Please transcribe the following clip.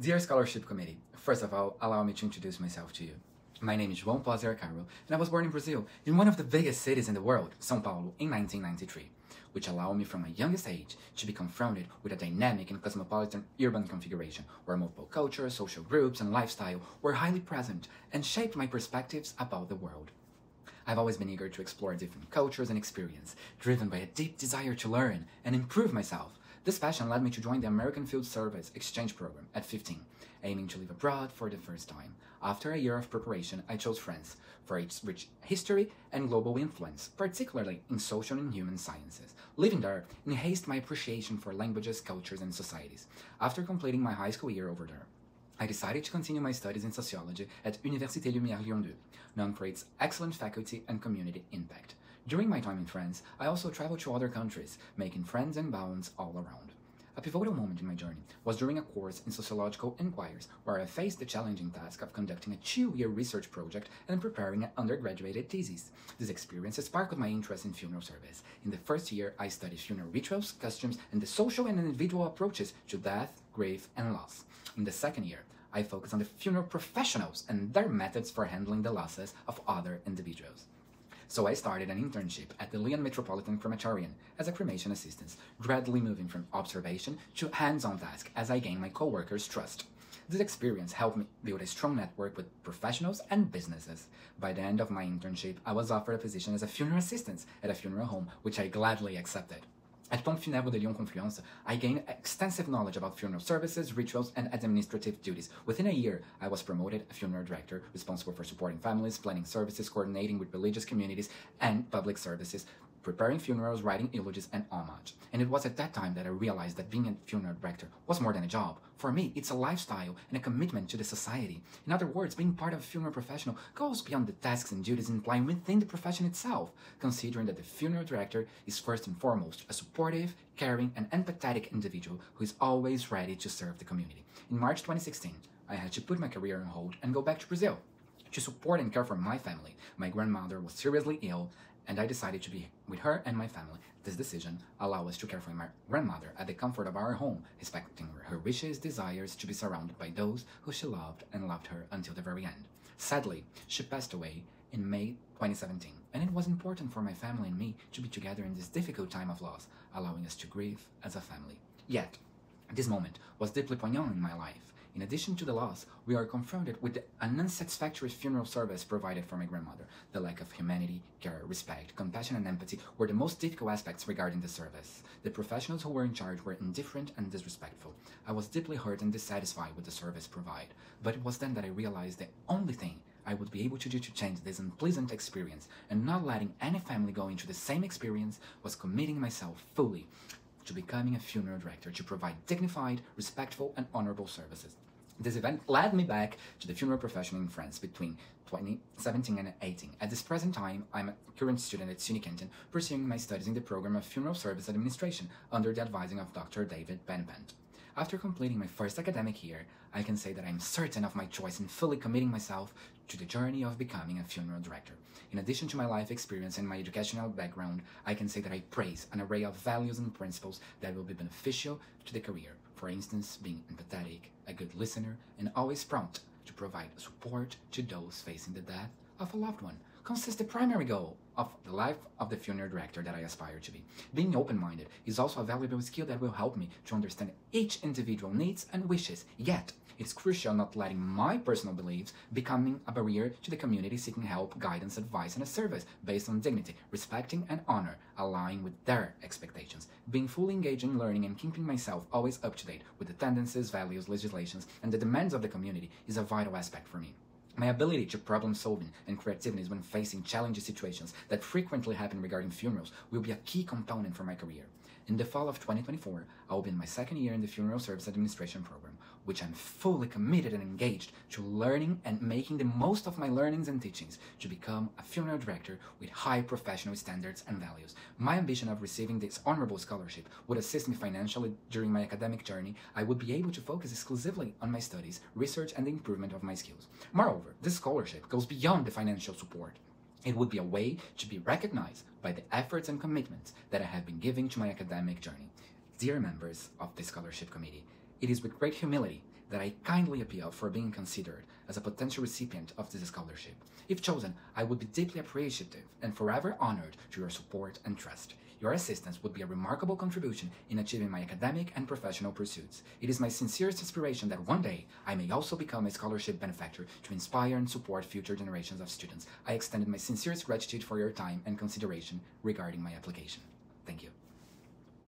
Dear Scholarship Committee, first of all, allow me to introduce myself to you. My name is Joao Pozzi Arcaro, and I was born in Brazil, in one of the biggest cities in the world, São Paulo, in 1993, which allowed me from my youngest age to be confronted with a dynamic and cosmopolitan urban configuration where multiple cultures, social groups, and lifestyle were highly present and shaped my perspectives about the world. I've always been eager to explore different cultures and experience, driven by a deep desire to learn and improve myself. This passion led me to join the American Field Service Exchange Program at 15, aiming to live abroad for the first time. After a year of preparation, I chose France for its rich history and global influence, particularly in social and human sciences. Living there enhanced my appreciation for languages, cultures, and societies. After completing my high school year over there, I decided to continue my studies in sociology at Université Lumière Lyon 2, known for its excellent faculty and community impact. During my time in France, I also traveled to other countries, making friends and bonds all around. A pivotal moment in my journey was during a course in sociological inquiries, where I faced the challenging task of conducting a 2-year research project and preparing an undergraduate thesis. This experience sparked my interest in funeral service. In the first year, I studied funeral rituals, customs, and the social and individual approaches to death, grief, and loss. In the second year, I focused on the funeral professionals and their methods for handling the losses of other individuals. So I started an internship at the Lyon Metropolitan Crematorium as a cremation assistant, gradually moving from observation to hands-on task as I gained my co-workers' trust. This experience helped me build a strong network with professionals and businesses. By the end of my internship, I was offered a position as a funeral assistant at a funeral home, which I gladly accepted. At Pompe Funèbre de Lyon Confluence, I gained extensive knowledge about funeral services, rituals, and administrative duties. Within a year, I was promoted a funeral director, responsible for supporting families, planning services, coordinating with religious communities and public services, preparing funerals, writing eulogies, and homage. And it was at that time that I realized that being a funeral director was more than a job. For me, it's a lifestyle and a commitment to the society. In other words, being part of a funeral professional goes beyond the tasks and duties implied within the profession itself, considering that the funeral director is first and foremost a supportive, caring, and empathetic individual who is always ready to serve the community. In March 2016, I had to put my career on hold and go back to Brazil to support and care for my family. My grandmother was seriously ill, and I decided to be with her and my family. This decision allowed us to care for my grandmother at the comfort of our home, respecting her wishes, desires to be surrounded by those who she loved and loved her until the very end. Sadly, she passed away in May 2017, and it was important for my family and me to be together in this difficult time of loss, allowing us to grieve as a family. Yet, this moment was deeply poignant in my life. In addition to the loss, we are confronted with an unsatisfactory funeral service provided for my grandmother. The lack of humanity, care, respect, compassion, and empathy were the most difficult aspects regarding the service. The professionals who were in charge were indifferent and disrespectful. I was deeply hurt and dissatisfied with the service provided, but it was then that I realized the only thing I would be able to do to change this unpleasant experience and not letting any family go into the same experience was committing myself fully to becoming a funeral director to provide dignified, respectful, and honorable services. This event led me back to the funeral profession in France between 2017 and 2018. At this present time, I'm a current student at SUNY Canton, pursuing my studies in the program of Funeral Service Administration under the advising of Dr. David Benepent. After completing my first academic year, I can say that I'm certain of my choice in fully committing myself to the journey of becoming a funeral director. In addition to my life experience and my educational background, I can say that I praise an array of values and principles that will be beneficial to the career. For instance, being empathetic, a good listener, and always prompt to provide support to those facing the death of a loved one consists the primary goal of the life of the funeral director that I aspire to be. Being open-minded is also a valuable skill that will help me to understand each individual needs and wishes, yet it's crucial not letting my personal beliefs becoming a barrier to the community seeking help, guidance, advice, and a service based on dignity, respecting and honor, aligning with their expectations. Being fully engaged in learning and keeping myself always up to date with the tendencies, values, legislations, and the demands of the community is a vital aspect for me. My ability to problem-solving and creativeness when facing challenging situations that frequently happen regarding funerals will be a key component for my career. In the fall of 2024, I will be in my second year in the Funeral Service Administration program, which I'm fully committed and engaged to learning and making the most of my learnings and teachings to become a funeral director with high professional standards and values. My ambition of receiving this honorable scholarship would assist me financially during my academic journey. I would be able to focus exclusively on my studies, research, and the improvement of my skills. Moreover, this scholarship goes beyond the financial support. It would be a way to be recognized by the efforts and commitments that I have been giving to my academic journey. Dear members of the Scholarship Committee, it is with great humility that I kindly appeal for being considered as a potential recipient of this scholarship. If chosen, I would be deeply appreciative and forever honored to your support and trust. Your assistance would be a remarkable contribution in achieving my academic and professional pursuits. It is my sincerest aspiration that one day I may also become a scholarship benefactor to inspire and support future generations of students. I extended my sincerest gratitude for your time and consideration regarding my application. Thank you.